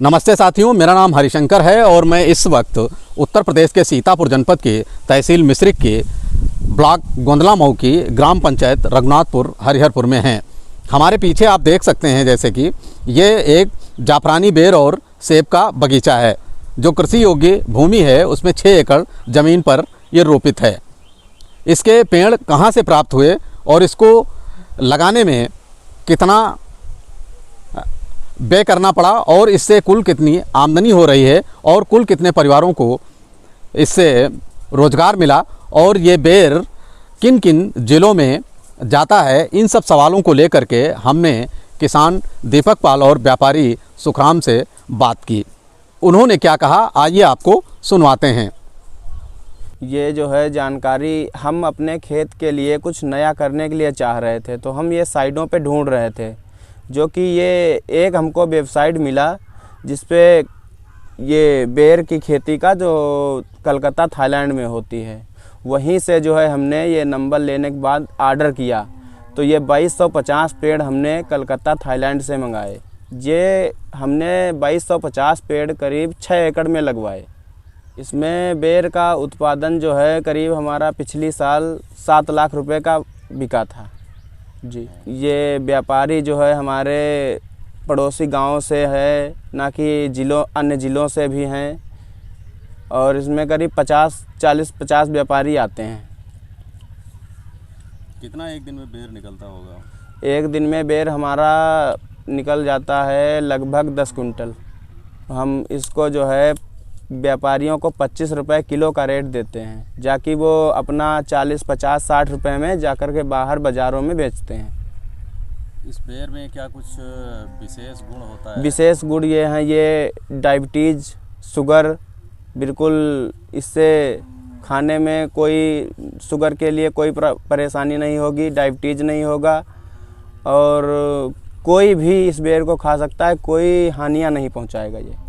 नमस्ते साथियों, मेरा नाम हरिशंकर है और मैं इस वक्त उत्तर प्रदेश के सीतापुर जनपद के तहसील मिश्रिख के ब्लॉक गोंदला मऊ की ग्राम पंचायत रघुनाथपुर हरिहरपुर में हैं। हमारे पीछे आप देख सकते हैं जैसे कि ये एक जाफरानी बेर और सेब का बगीचा है। जो कृषि योग्य भूमि है उसमें 6 एकड़ ज़मीन पर ये रोपित है। इसके पेड़ कहाँ से प्राप्त हुए और इसको लगाने में कितना व्यय करना पड़ा और इससे कुल कितनी आमदनी हो रही है और कुल कितने परिवारों को इससे रोज़गार मिला और ये बेर किन किन ज़िलों में जाता है, इन सब सवालों को लेकर के हमने किसान दीपक पाल और व्यापारी सुखराम से बात की। उन्होंने क्या कहा आइए आपको सुनवाते हैं। ये जो है जानकारी हम अपने खेत के लिए कुछ नया करने के लिए चाह रहे थे, तो हम ये साइटों पे ढूंढ रहे थे, जो कि ये एक हमको वेबसाइट मिला जिस पे ये बेर की खेती का जो कलकत्ता थाईलैंड में होती है, वहीं से जो है हमने ये नंबर लेने के बाद ऑर्डर किया। तो ये 2250 पेड़ हमने कलकत्ता थाईलैंड से मंगाए। ये हमने 2250 पेड़ करीब 6 एकड़ में लगवाए। इसमें बेर का उत्पादन जो है करीब हमारा पिछली साल 7 लाख रुपए का बिका था जी। ये व्यापारी जो है हमारे पड़ोसी गांव से है, ना कि अन्य ज़िलों से भी हैं, और इसमें करीब 40-50 व्यापारी आते हैं। कितना एक दिन में बेर निकलता होगा? एक दिन में बेर हमारा निकल जाता है लगभग 10 कुंटल। हम इसको जो है व्यापारियों को 25 रुपये किलो का रेट देते हैं, जाकि वो अपना 40, 50, 60 रुपये में जाकर के बाहर बाज़ारों में बेचते हैं। इस बेर में क्या कुछ विशेष गुण होता है? विशेष गुण ये हैं, ये डायबिटीज़, शुगर, बिल्कुल इससे खाने में कोई शुगर के लिए कोई परेशानी नहीं होगी, डायबिटीज़ नहीं होगा, और कोई भी इस बेर को खा सकता है, कोई हानियाँ नहीं पहुंचाएगा ये।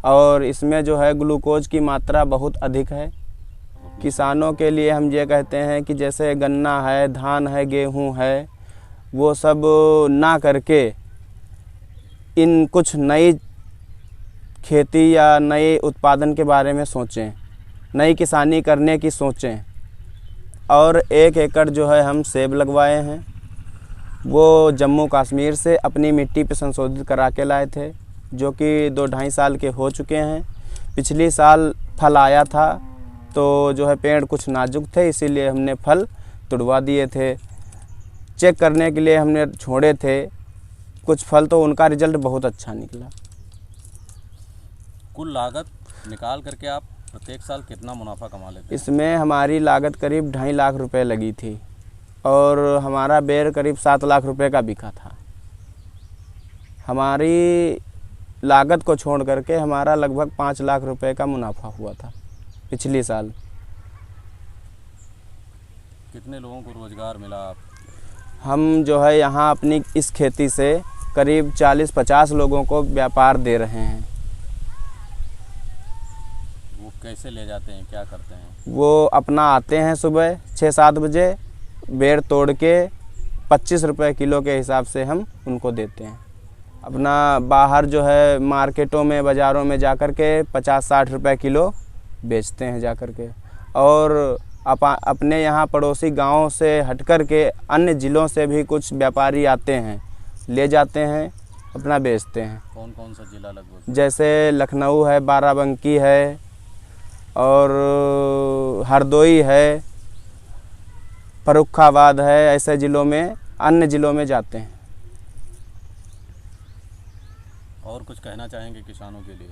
और इसमें जो है ग्लूकोज की मात्रा बहुत अधिक है। किसानों के लिए हम ये कहते हैं कि जैसे गन्ना है, धान है, गेहूं है, वो सब ना करके इन कुछ नई खेती या नए उत्पादन के बारे में सोचें, नई किसानी करने की सोचें। और 1 एकड़ जो है हम सेब लगवाए हैं, वो जम्मू कश्मीर से अपनी मिट्टी पे संशोधित करा के लाए थे, जो कि 2-2.5 साल के हो चुके हैं। पिछली साल फल आया था, तो जो है पेड़ कुछ नाजुक थे, इसीलिए हमने फल तुड़वा दिए थे। चेक करने के लिए हमने छोड़े थे कुछ फल, तो उनका रिजल्ट बहुत अच्छा निकला। कुल लागत निकाल करके आप प्रत्येक साल कितना मुनाफा कमा लेते हैं? इसमें हमारी लागत करीब 2.5 लाख रुपए लगी थी और हमारा बेर करीब 7 लाख रुपए का बिका था। हमारी लागत को छोड़ करके हमारा लगभग 5 लाख रुपए का मुनाफा हुआ था पिछली साल। कितने लोगों को रोज़गार मिला आप? हम जो है यहाँ अपनी इस खेती से करीब 40-50 लोगों को व्यापार दे रहे हैं। वो कैसे ले जाते हैं, क्या करते हैं? वो अपना आते हैं सुबह 6-7 बजे, बेर तोड़ के 25 रुपये किलो के हिसाब से हम उनको देते हैं। अपना बाहर जो है मार्केटों में, बाज़ारों में जाकर के 50-60 रुपये किलो बेचते हैं जाकर के। और अपने यहाँ पड़ोसी गाँव से हटकर के अन्य ज़िलों से भी कुछ व्यापारी आते हैं, ले जाते हैं, अपना बेचते हैं। कौन कौन सा ज़िला लगभग? जैसे लखनऊ है, बाराबंकी है, और हरदोई है, फर्रुखाबाद है, ऐसे ज़िलों में, अन्य ज़िलों में जाते हैं। और कुछ कहना चाहेंगे किसानों के लिए?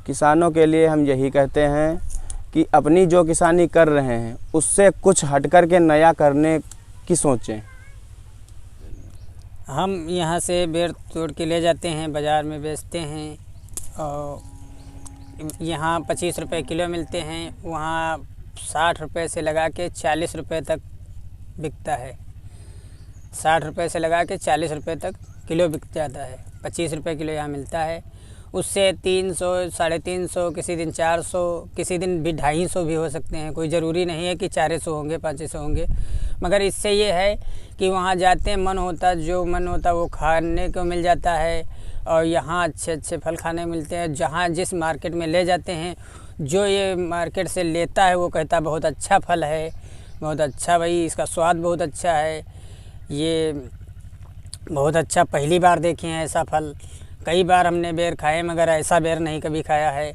किसानों के लिए हम यही कहते हैं कि अपनी जो किसानी कर रहे हैं उससे कुछ हट कर के नया करने की सोचें। हम यहाँ से बेर तोड़ के ले जाते हैं, बाज़ार में बेचते हैं, और यहाँ 25 रुपये किलो मिलते हैं, वहाँ 60 रुपये से लगा के 40 रुपये तक बिकता है। 60 रुपये से लगा के 40 रुपये तक किलो बिक जाता है। 25 रुपये किलो यहाँ मिलता है। उससे 300, 350, किसी दिन 400, किसी दिन भी 250 भी हो सकते हैं। कोई ज़रूरी नहीं है कि 400 होंगे, 500 होंगे। मगर इससे ये है कि वहाँ जाते हैं, जो मन होता वो खाने को मिल जाता है, और यहाँ अच्छे अच्छे फल खाने मिलते हैं। जहाँ जिस मार्केट में ले जाते हैं, जो ये मार्केट से लेता है वो कहता है बहुत अच्छा फल है, बहुत अच्छा भाई, इसका स्वाद बहुत अच्छा है, ये बहुत अच्छा, पहली बार देखे हैं ऐसा फल। कई बार हमने बेर खाए मगर ऐसा बेर नहीं कभी खाया है।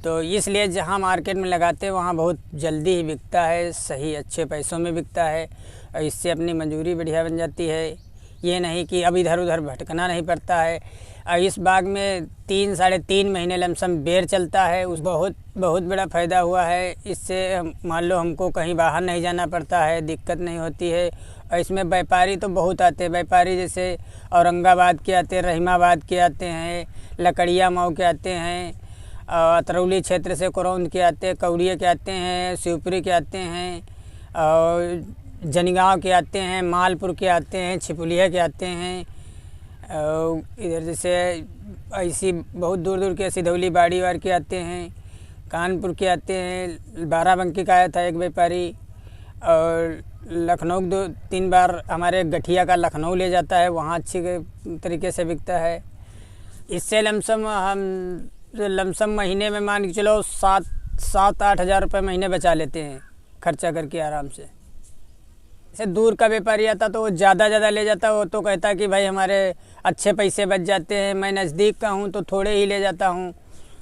तो इसलिए जहाँ मार्केट में लगाते हैं वहाँ बहुत जल्दी ही बिकता है, सही अच्छे पैसों में बिकता है और इससे अपनी मजबूरी बढ़िया बन जाती है। ये नहीं कि अब इधर उधर भटकना नहीं पड़ता है। और इस बाग में 3 साढ़े 3 महीने लमसम बेर चलता है, उस बहुत बड़ा फ़ायदा हुआ है। इससे मान लो हमको कहीं बाहर नहीं जाना पड़ता है, दिक्कत नहीं होती है। और इसमें व्यापारी तो बहुत आते हैं, व्यापारी जैसे औरंगाबाद के आते हैं, रहीमाबाद के आते हैं, लकड़िया मऊ के आते हैं, अतरौली क्षेत्र से करौंद के आते हैं, कौड़िया के आते हैं, शिवपुरी के आते हैं, और जनीगांव के आते हैं, मालपुर के आते हैं, छिपुलिया के आते हैं, और इधर जैसे ऐसी बहुत दूर दूर के सिधौली बाड़ीवार के आते हैं, कानपुर के आते हैं, बाराबंकी का आया था एक व्यापारी, और लखनऊ 2-3 बार हमारे गठिया का लखनऊ ले जाता है, वहाँ अच्छी तरीके से बिकता है। इससे लमसम महीने में मान के चलो 7-8 हज़ार रुपये महीने बचा लेते हैं खर्चा करके आराम से। जैसे दूर का व्यापारी आता तो वो ज़्यादा ले जाता, वो तो कहता कि भाई हमारे अच्छे पैसे बच जाते हैं। मैं नज़दीक का हूँ तो थोड़े ही ले जाता हूँ,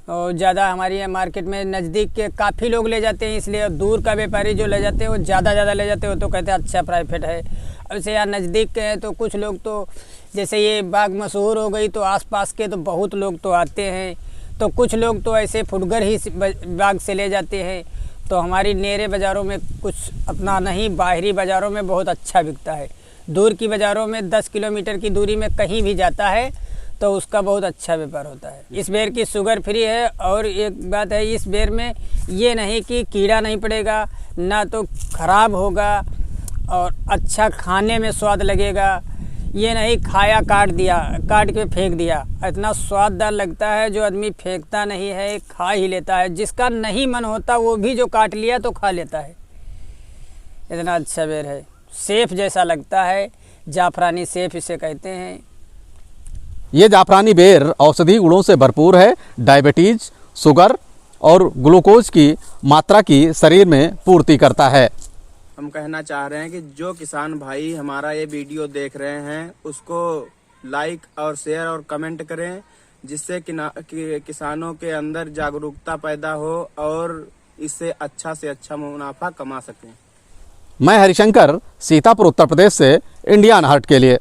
और ज़्यादा हमारी मार्केट में नज़दीक के काफ़ी लोग ले जाते हैं, इसलिए दूर का व्यापारी जो ले जाते हैं वो ज़्यादा ले जाते हैं, वो तो कहते हैं अच्छा प्रॉफिट है। वैसे यार नज़दीक के हैं तो कुछ लोग तो जैसे ये बाग मशहूर हो गई तो आसपास के तो बहुत लोग तो आते हैं, तो कुछ लोग तो ऐसे फुटगर ही बाग से ले जाते हैं। तो हमारी नेरे बाज़ारों में कुछ अपना नहीं, बाहरी बाज़ारों में बहुत अच्छा बिकता है। दूर की बाज़ारों में 10 किलोमीटर की दूरी में कहीं भी जाता है तो उसका बहुत अच्छा व्यापार होता है। इस बेर की शुगर फ्री है, और एक बात है इस बेर में ये नहीं कि कीड़ा नहीं पड़ेगा, ना तो ख़राब होगा, और अच्छा खाने में स्वाद लगेगा। ये नहीं खाया काट के फेंक दिया, इतना स्वाददार लगता है जो आदमी फेंकता नहीं है, खा ही लेता है। जिसका नहीं मन होता वो भी जो काट लिया तो खा लेता है। इतना अच्छा बेर है, सेफ जैसा लगता है, जाफरानी सेफ इसे कहते हैं। ये जाफरानी बेर औषधि गुणों से भरपूर है, डायबिटीज, शुगर और ग्लूकोज की मात्रा की शरीर में पूर्ति करता है। हम कहना चाह रहे हैं कि जो किसान भाई हमारा ये वीडियो देख रहे हैं उसको लाइक और शेयर और कमेंट करें, जिससे किसानों के अंदर जागरूकता पैदा हो और इससे अच्छा से अच्छा मुनाफा कमा सकें। मैं हरिशंकर, सीतापुर उत्तर प्रदेश से इंडियन हार्ट के लिए।